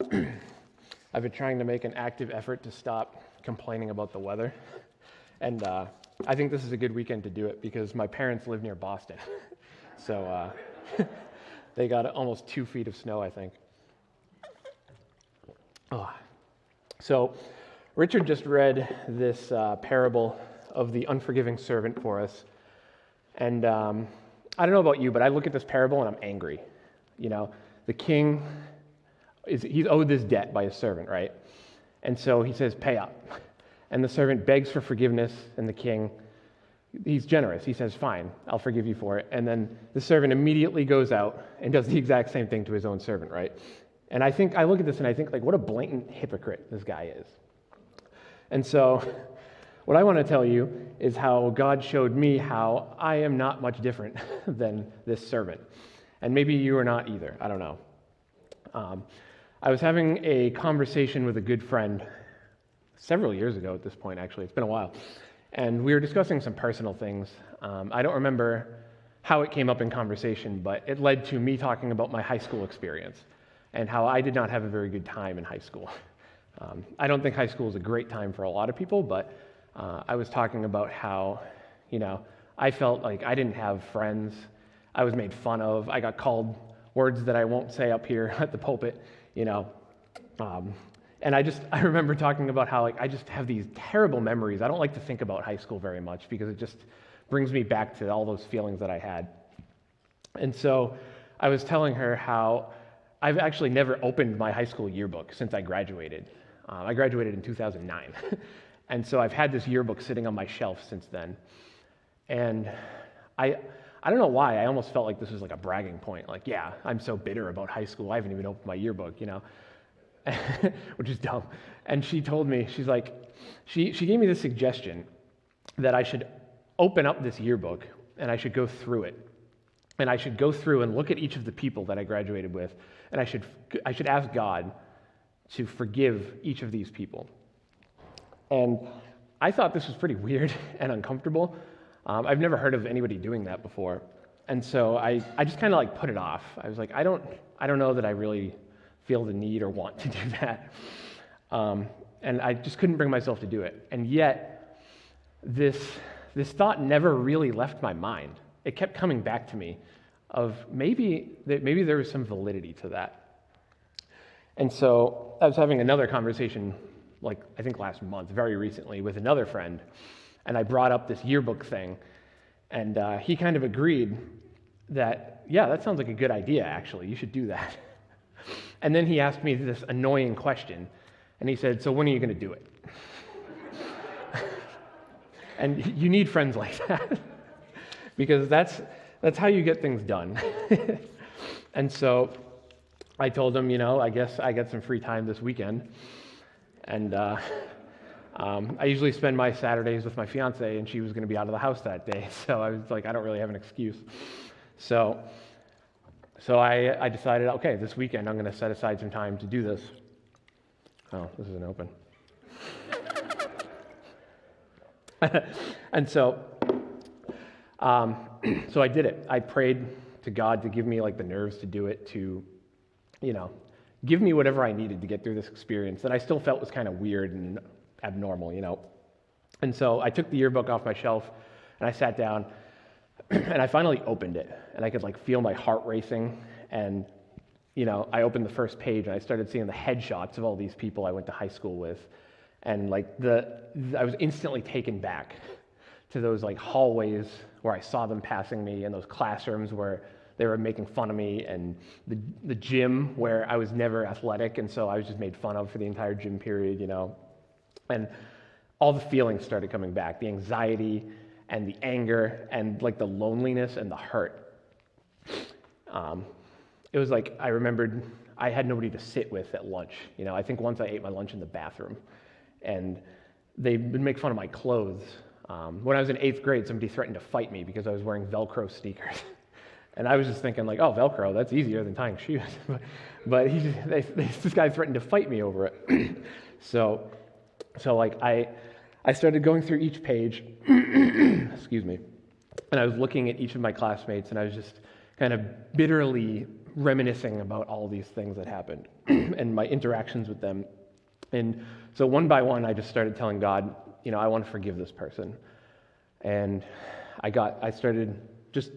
I've been trying to make an active effort to stop complaining about the weather, and I think this is a good weekend to do it because my parents live near Boston, so they got almost 2 feet of snow, I think. Oh. So Richard just read this parable of the unforgiving servant for us, and I don't know about you, but I look at this parable and I'm angry. You know, the king, he's owed this debt by his servant, right? And so he says, pay up. And the servant begs for forgiveness, and the king, he's generous. He says, fine, I'll forgive you for it. And then the servant immediately goes out and does the exact same thing to his own servant, right? And I look at this and I think, like, what a blatant hypocrite this guy is. And so what I want to tell you is how God showed me how I am not much different than this servant. And maybe you are not either. I don't know. I was having a conversation with a good friend several years ago at this point, actually. It's been a while. And we were discussing some personal things. I don't remember how it came up in conversation, but it led to me talking about my high school experience and how I did not have a very good time in high school. I don't think high school is a great time for a lot of people, but I was talking about how, you know, I felt like I didn't have friends. I was made fun of. I got called words that I won't say up here at the pulpit, you know. And I remember talking about how, like, I just have these terrible memories. I don't like to think about high school very much because it just brings me back to all those feelings that I had. And so I was telling her how I've actually never opened my high school yearbook since I graduated. I graduated in 2009. And so I've had this yearbook sitting on my shelf since then. And I don't know why, I almost felt like this was like a bragging point. Like, yeah, I'm so bitter about high school, I haven't even opened my yearbook, you know, which is dumb. And she told me, she's like, she gave me this suggestion that I should open up this yearbook and I should go through it. And I should go through and look at each of the people that I graduated with, and I should ask God to forgive each of these people. And I thought this was pretty weird and uncomfortable. I've never heard of anybody doing that before. And so I just kind of like put it off. I was like, I don't know that I really feel the need or want to do that. And I just couldn't bring myself to do it. And yet, this thought never really left my mind. It kept coming back to me of maybe there was some validity to that. And so I was having another conversation, like I think last month, very recently, with another friend, and I brought up this yearbook thing, and he kind of agreed that, yeah, that sounds like a good idea, actually. You should do that. And then he asked me this annoying question, and he said, so when are you going to do it? And you need friends like that, because that's how you get things done. And so I told him, you know, I guess I got some free time this weekend, and I usually spend my Saturdays with my fiance, and she was going to be out of the house that day, so I was like, I don't really have an excuse. So I decided, okay, this weekend I'm going to set aside some time to do this. Oh, this isn't open. And so I did it. I prayed to God to give me like the nerves to do it, to, you know, give me whatever I needed to get through this experience that I still felt was kind of weird and abnormal, you know. And so I took the yearbook off my shelf and I sat down and I finally opened it, and I could like feel my heart racing. And, you know, I opened the first page and I started seeing the headshots of all these people I went to high school with. And like I was instantly taken back to those like hallways where I saw them passing me, and those classrooms where they were making fun of me, and the gym where I was never athletic, and so I was just made fun of for the entire gym period, you know. And all the feelings started coming back, the anxiety and the anger and like the loneliness and the hurt. It was like I remembered I had nobody to sit with at lunch. You know, I think once I ate my lunch in the bathroom, and they would make fun of my clothes. When I was in 8th grade, somebody threatened to fight me because I was wearing Velcro sneakers. And I was just thinking like, oh, Velcro, that's easier than tying shoes. But this guy threatened to fight me over it. So like I started going through each page, excuse me, and I was looking at each of my classmates, and I was just kind of bitterly reminiscing about all these things that happened and my interactions with them. And so one by one, I just started telling God, I want to forgive this person. And I started just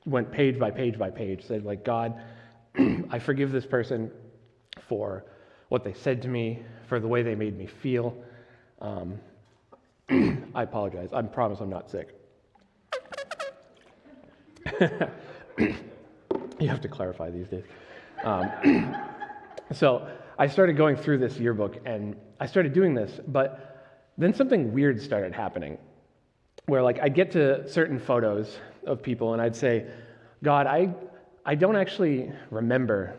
went page by page by page, said like, God, I forgive this person for what they said to me, for the way they made me feel. I apologize. I promise I'm not sick. You have to clarify these days. So I started going through this yearbook, and I started doing this, but then something weird started happening, where like I'd get to certain photos of people, and I'd say, God, I don't actually remember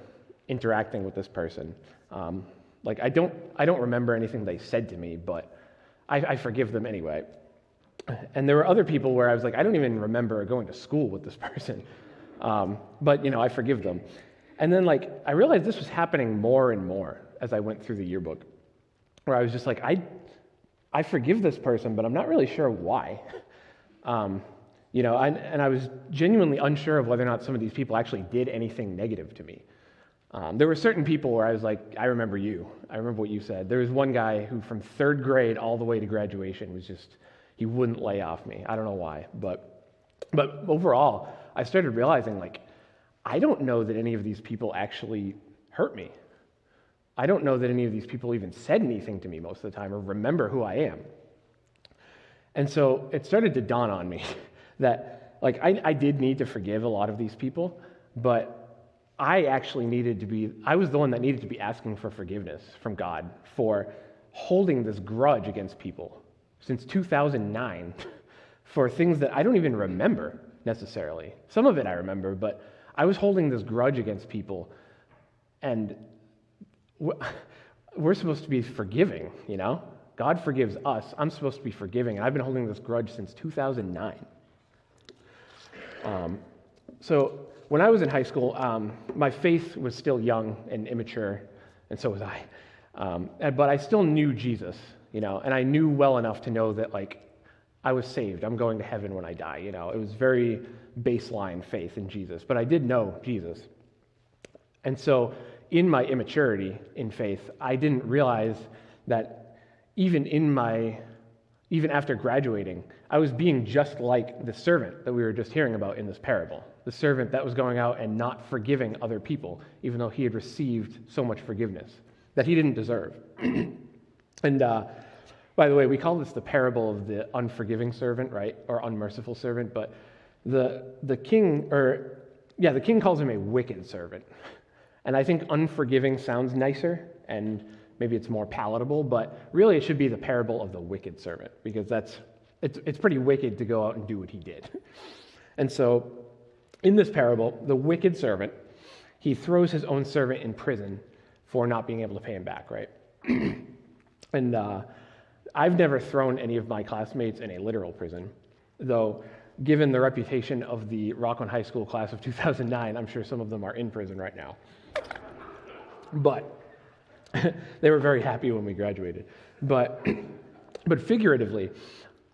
interacting with this person. I don't remember anything they said to me, but I forgive them anyway. And there were other people where I was like, I don't even remember going to school with this person, but I forgive them. And then I realized this was happening more and more as I went through the yearbook, where I was just like, I forgive this person, but I'm not really sure why. And I was genuinely unsure of whether or not some of these people actually did anything negative to me. There were certain people where I was like, I remember you. I remember what you said. There was one guy who from third grade all the way to graduation was just, he wouldn't lay off me. I don't know why. But overall, I started realizing I don't know that any of these people actually hurt me. I don't know that any of these people even said anything to me most of the time or remember who I am. And so it started to dawn on me that I did need to forgive a lot of these people, but I was the one that needed to be asking for forgiveness from God for holding this grudge against people since 2009 for things that I don't even remember necessarily. Some of it I remember, but I was holding this grudge against people, and we're supposed to be forgiving, God forgives us. I'm supposed to be forgiving, and I've been holding this grudge since 2009. So when I was in high school, my faith was still young and immature, and so was I. But I still knew Jesus, and I knew well enough to know that I was saved. I'm going to heaven when I die. It was very baseline faith in Jesus, but I did know Jesus. And so in my immaturity in faith, I didn't realize that even after graduating, I was being just like the servant that we were just hearing about in this parable. The servant that was going out and not forgiving other people, even though he had received so much forgiveness that he didn't deserve. And by the way, we call this the parable of the unforgiving servant, right? Or unmerciful servant, but the king calls him a wicked servant. And I think unforgiving sounds nicer, and maybe it's more palatable, but really it should be the parable of the wicked servant, because it's pretty wicked to go out and do what he did. And so in this parable, the wicked servant, he throws his own servant in prison for not being able to pay him back, right? And I've never thrown any of my classmates in a literal prison, though given the reputation of the Rockland High School class of 2009, I'm sure some of them are in prison right now. But they were very happy when we graduated. But figuratively,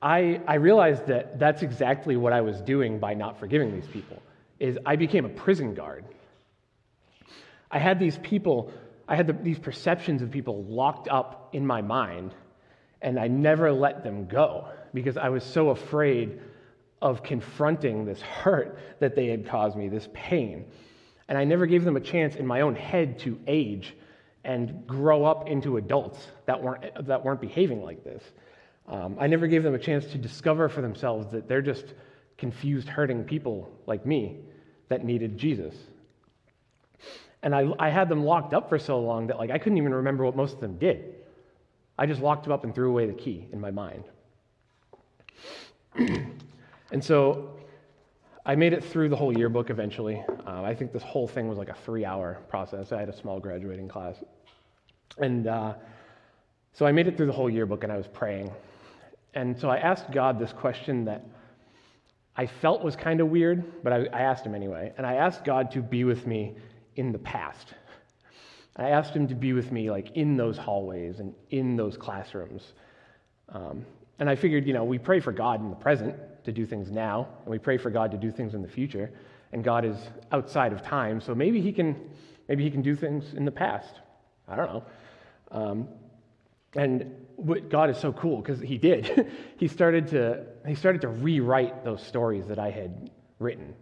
I realized that that's exactly what I was doing by not forgiving these people, is I became a prison guard. I had these perceptions of people locked up in my mind, and I never let them go because I was so afraid of confronting this hurt that they had caused me, this pain. And I never gave them a chance in my own head to age and grow up into adults that weren't behaving like this. I never gave them a chance to discover for themselves that they're just confused, hurting people like me that needed Jesus. And I had them locked up for so long that I couldn't even remember what most of them did. I just locked them up and threw away the key in my mind. And so I made it through the whole yearbook eventually. I think this whole thing was a 3-hour process. I had a small graduating class. And so I made it through the whole yearbook, and I was praying. And so I asked God this question that I felt was kind of weird, but I asked him anyway. And I asked God to be with me in the past. I asked him to be with me in those hallways and in those classrooms. And I figured, we pray for God in the present to do things now, and we pray for God to do things in the future. and God is outside of time, so maybe he can do things in the past. I don't know. And God is so cool because he did. He started to rewrite those stories that I had written.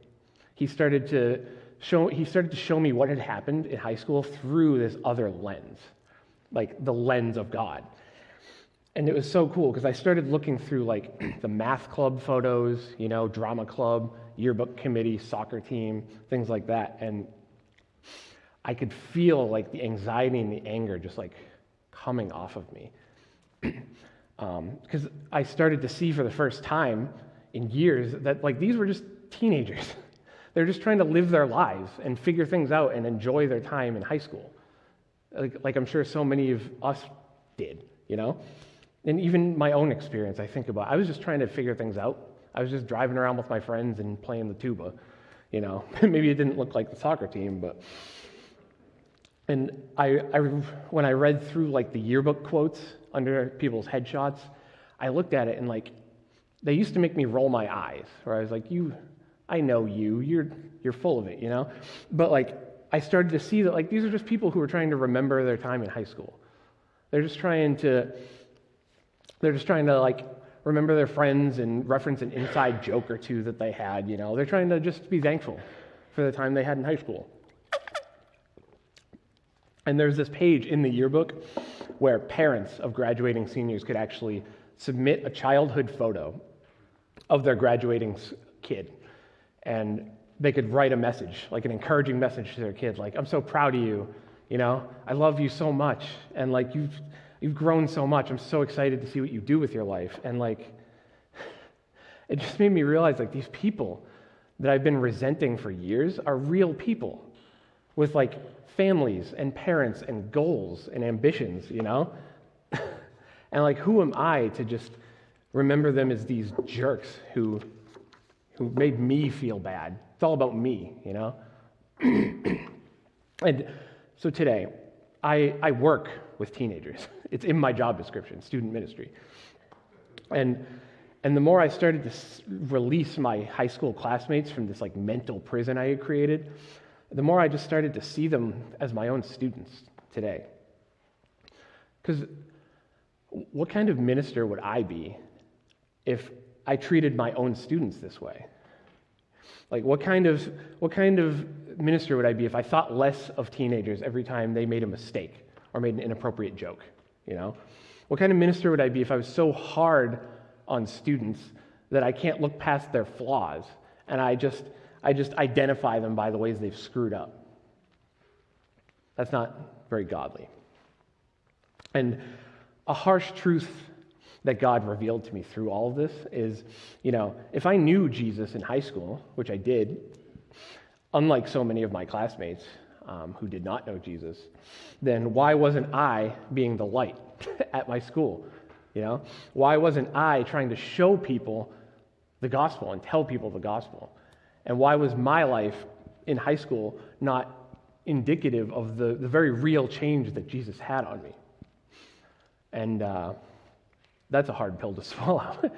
He started to show me what had happened in high school through this other lens, like the lens of God. And it was so cool because I started looking through like the math club photos, drama club, yearbook committee, soccer team, things like that. And I could feel like the anxiety and the anger just like coming off of me. Because I started to see for the first time in years that like these were just teenagers. They're just trying to live their lives and figure things out and enjoy their time in high school. Like I'm sure so many of us did, And even my own experience, I think about, I was just trying to figure things out. I was just driving around with my friends and playing the tuba, Maybe it didn't look like the soccer team, but... And when I read through like the yearbook quotes under people's headshots, I looked at it and like, they used to make me roll my eyes, where I was like, I know you're full of it, But like, I started to see that like, these are just people who are trying to remember their time in high school. They're just trying to like remember their friends and reference an inside joke or two that they had, They're trying to just be thankful for the time they had in high school. And there's this page in the yearbook where parents of graduating seniors could actually submit a childhood photo of their graduating kid. And they could write a message, like an encouraging message to their kid, like, I'm so proud of you, I love you so much, and like you've grown so much. I'm so excited to see what you do with your life. And like, it just made me realize like these people that I've been resenting for years are real people with like families and parents and goals and ambitions, And like, who am I to just remember them as these jerks who made me feel bad? It's all about me, And so today, I work with teenagers. It's in my job description, student ministry. And the more I started to release my high school classmates from this like mental prison I had created, the more I just started to see them as my own students today. Because what kind of minister would I be if I treated my own students this way? Like, what kind of minister would I be if I thought less of teenagers every time they made a mistake or made an inappropriate joke? What kind of minister would I be if I was so hard on students that I can't look past their flaws and I just identify them by the ways they've screwed up? That's not very godly. And a harsh truth that God revealed to me through all of this is, if I knew Jesus in high school, which I did, unlike so many of my classmates who did not know Jesus, then why wasn't I being the light at my school? Why wasn't I trying to show people the gospel and tell people the gospel? And why was my life in high school not indicative of the very real change that Jesus had on me? And that's a hard pill to swallow.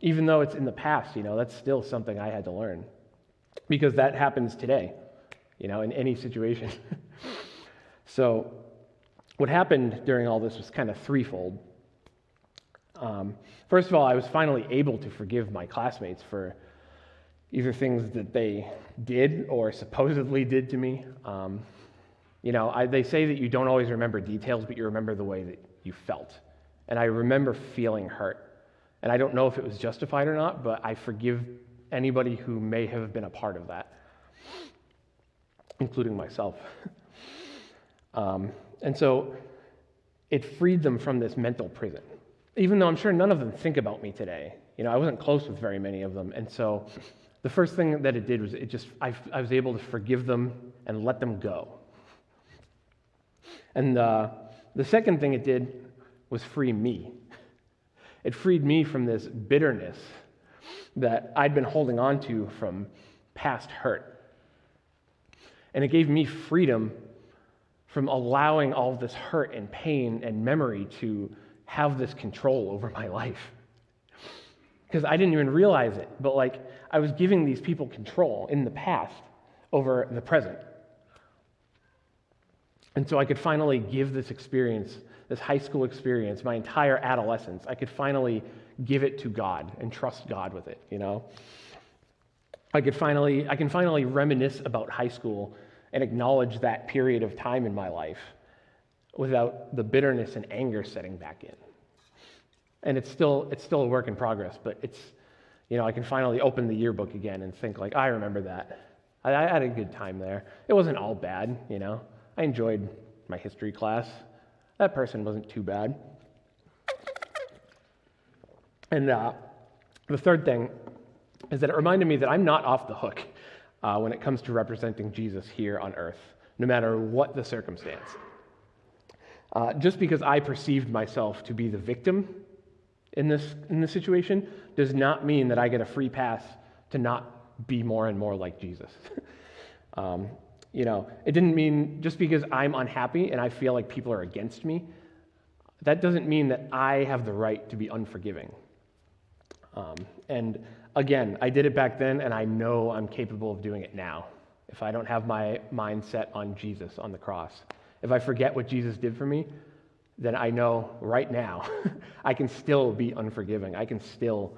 Even though it's in the past, that's still something I had to learn. Because that happens today, in any situation. So what happened during all this was kind of threefold. First of all, I was finally able to forgive my classmates for either things that they did or supposedly did to me. They say that you don't always remember details, but you remember the way that you felt. And I remember feeling hurt. And I don't know if it was justified or not, but I forgive anybody who may have been a part of that, including myself. And so it freed them from this mental prison, even though I'm sure none of them think about me today. I wasn't close with very many of them. And so the first thing that it did was I was able to forgive them and let them go. And the second thing it did was free me. It freed me from this bitterness that I'd been holding on to from past hurt. And it gave me freedom from allowing all of this hurt and pain and memory to have this control over my life. Because I didn't even realize it, but I was giving these people control in the past over the present. And so I could finally give this experience, this high school experience, my entire adolescence, I could finally give it to God and trust God with it, you know? I can finally reminisce about high school and acknowledge that period of time in my life without the bitterness and anger setting back in. And it's still a work in progress, but it's, you know, I can finally open the yearbook again and think like, I remember that. I had a good time there. It wasn't all bad, you know. I enjoyed my history class. That person wasn't too bad. And the third thing is that it reminded me that I'm not off the hook when it comes to representing Jesus here on earth, no matter what the circumstance. Just because I perceived myself to be the victim in this situation does not mean that I get a free pass to not be more and more like Jesus. You know, it didn't mean just because I'm unhappy and I feel like people are against me, that doesn't mean that I have the right to be unforgiving. And again, I did it back then, and I know I'm capable of doing it now if I don't have my mind set on Jesus on the cross. If I forget what Jesus did for me, then I know right now I can still be unforgiving. I can still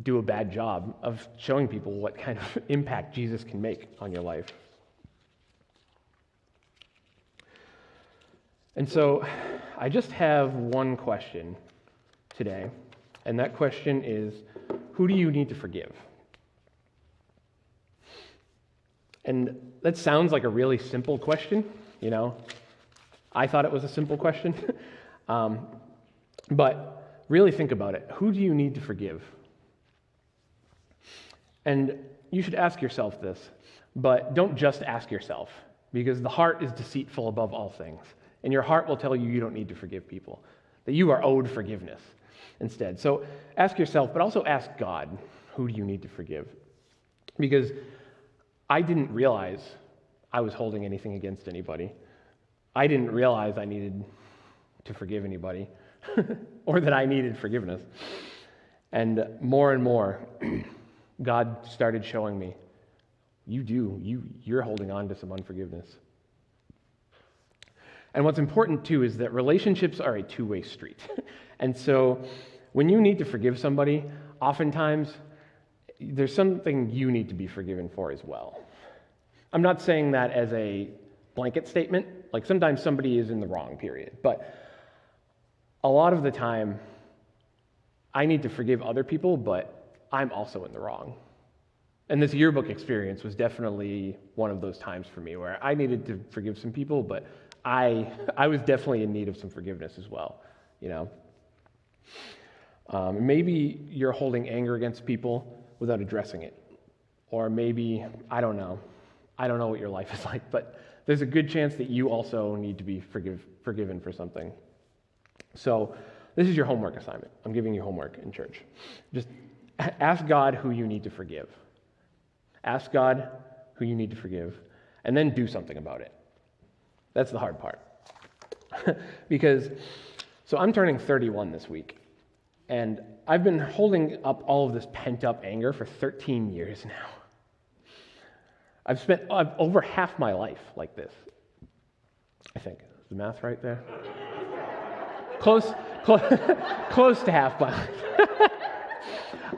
do a bad job of showing people what kind of impact Jesus can make on your life. And so I just have one question today, and that question is, who do you need to forgive? And that sounds like a really simple question, you know. I thought it was a simple question. But really think about it. Who do you need to forgive? And you should ask yourself this, but don't just ask yourself, because the heart is deceitful above all things. And your heart will tell you you don't need to forgive people, that you are owed forgiveness instead. So ask yourself, but also ask God, who do you need to forgive? Because I didn't realize I was holding anything against anybody. I didn't realize I needed to forgive anybody or that I needed forgiveness. And more, God started showing me, you're holding on to some unforgiveness. And what's important too is that relationships are a two-way street. And so when you need to forgive somebody, oftentimes there's something you need to be forgiven for as well. I'm not saying that as a blanket statement, like sometimes somebody is in the wrong, period. But a lot of the time, I need to forgive other people, but I'm also in the wrong. And this yearbook experience was definitely one of those times for me where I needed to forgive some people, but I was definitely in need of some forgiveness as well, you know. Maybe you're holding anger against people without addressing it. Or maybe, I don't know what your life is like, but there's a good chance that you also need to be forgiven for something. So this is your homework assignment. I'm giving you homework in church. Just ask God who you need to forgive. Ask God who you need to forgive, and then do something about it. That's the hard part. So I'm turning 31 this week, and I've been holding up all of this pent-up anger for 13 years now. I've spent over half my life like this. I think. Is the math right there? Close to half my life.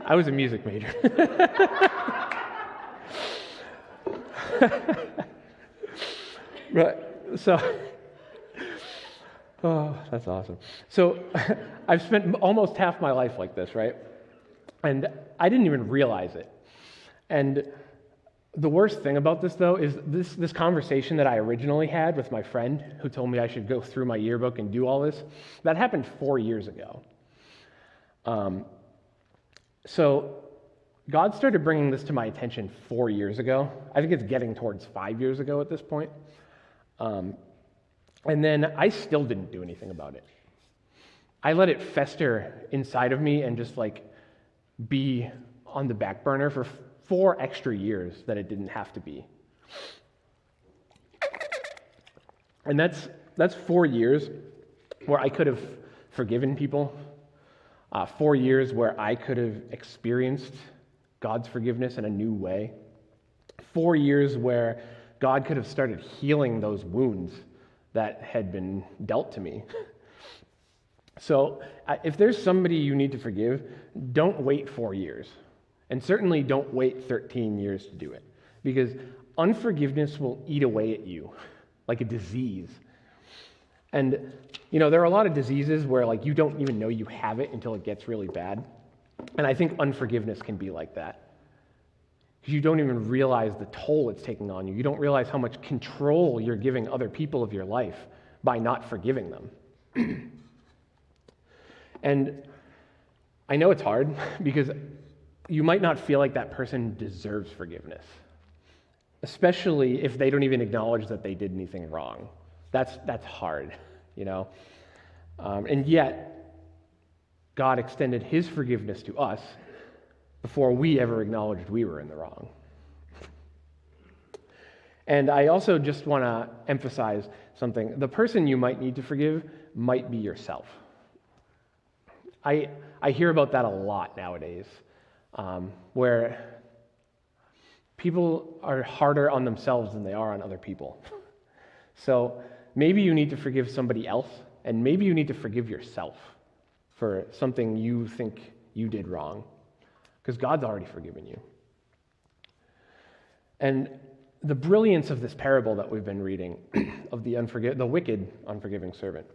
I was a music major. Right. So, oh, that's awesome. So, I've spent almost half my life like this, right? And I didn't even realize it. And the worst thing about this, though, is this conversation that I originally had with my friend who told me I should go through my yearbook and do all this, that happened 4 years ago. So God started bringing this to my attention 4 years ago. I think it's getting towards 5 years ago at this point. And then I still didn't do anything about it. I let it fester inside of me and just like be on the back burner for 4 extra years that it didn't have to be. And that's 4 years where I could have forgiven people, 4 years where I could have experienced God's forgiveness in a new way. 4 years where God could have started healing those wounds that had been dealt to me. So if there's somebody you need to forgive, don't wait 4 years. And certainly don't wait 13 years to do it. Because unforgiveness will eat away at you like a disease. And, there are a lot of diseases where, you don't even know you have it until it gets really bad. And I think unforgiveness can be like that. Because you don't even realize the toll it's taking on you. You don't realize how much control you're giving other people of your life by not forgiving them. And I know it's hard because you might not feel like that person deserves forgiveness, especially if they don't even acknowledge that they did anything wrong. That's hard, and yet, God extended his forgiveness to us before we ever acknowledged we were in the wrong. And I also just want to emphasize something. The person you might need to forgive might be yourself. I hear about that a lot nowadays, where people are harder on themselves than they are on other people. So maybe you need to forgive somebody else, and maybe you need to forgive yourself for something you think you did wrong, because God's already forgiven you. And the brilliance of this parable that we've been reading, of the wicked, unforgiving servant,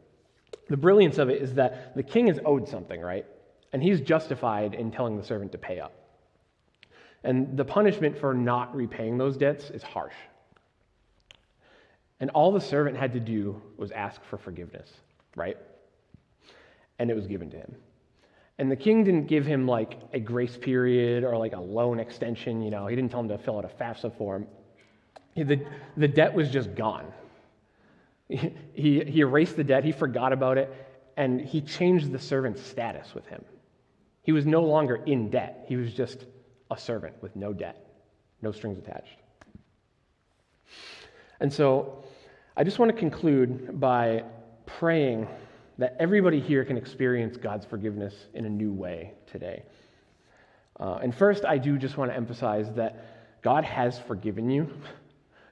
the brilliance of it is that the king is owed something, right? And he's justified in telling the servant to pay up. And the punishment for not repaying those debts is harsh. And all the servant had to do was ask for forgiveness, right? And it was given to him. And the king didn't give him a grace period or a loan extension, He didn't tell him to fill out a FAFSA form. The debt was just gone. He erased the debt, he forgot about it, and he changed the servant's status with him. He was no longer in debt. He was just a servant with no debt, no strings attached. And so I just want to conclude by praying that everybody here can experience God's forgiveness in a new way today. And first, I do just want to emphasize that God has forgiven you,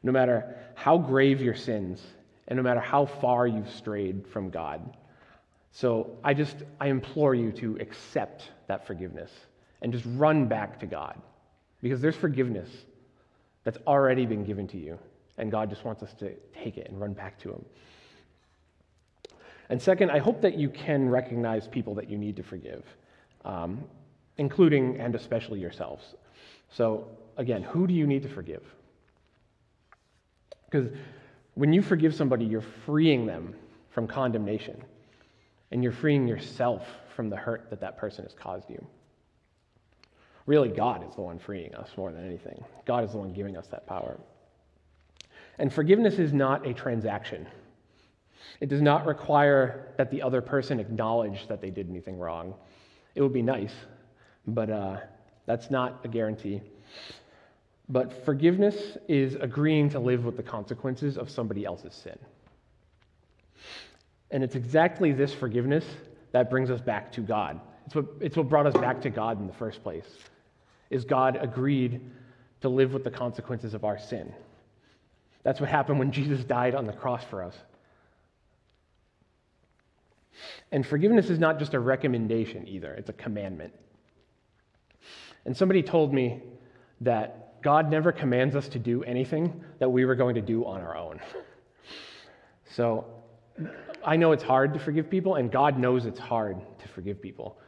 no matter how grave your sins, and no matter how far you've strayed from God. So I implore you to accept that forgiveness and just run back to God, because there's forgiveness that's already been given to you, and God just wants us to take it and run back to him. And second, I hope that you can recognize people that you need to forgive, including and especially yourselves. So again, who do you need to forgive? Because when you forgive somebody, you're freeing them from condemnation, and you're freeing yourself from the hurt that person has caused you. Really, God is the one freeing us more than anything. God is the one giving us that power. And forgiveness is not a transaction. It does not require that the other person acknowledge that they did anything wrong. It would be nice, but that's not a guarantee. But forgiveness is agreeing to live with the consequences of somebody else's sin. And it's exactly this forgiveness that brings us back to God. It's what brought us back to God in the first place, is God agreed to live with the consequences of our sin. That's what happened when Jesus died on the cross for us. And forgiveness is not just a recommendation either, it's a commandment. And somebody told me that God never commands us to do anything that we were going to do on our own. So I know it's hard to forgive people, and God knows it's hard to forgive people.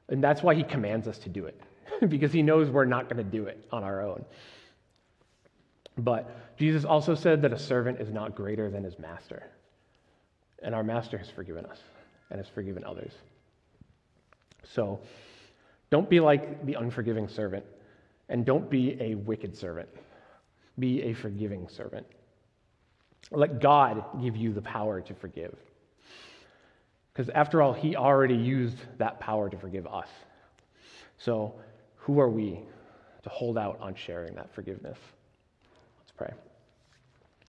And that's why he commands us to do it, because he knows we're not going to do it on our own. But Jesus also said that a servant is not greater than his master. And our master has forgiven us and has forgiven others. So don't be like the unforgiving servant, and don't be a wicked servant. Be a forgiving servant. Let God give you the power to forgive. Because after all, he already used that power to forgive us. So who are we to hold out on sharing that forgiveness? Let's pray.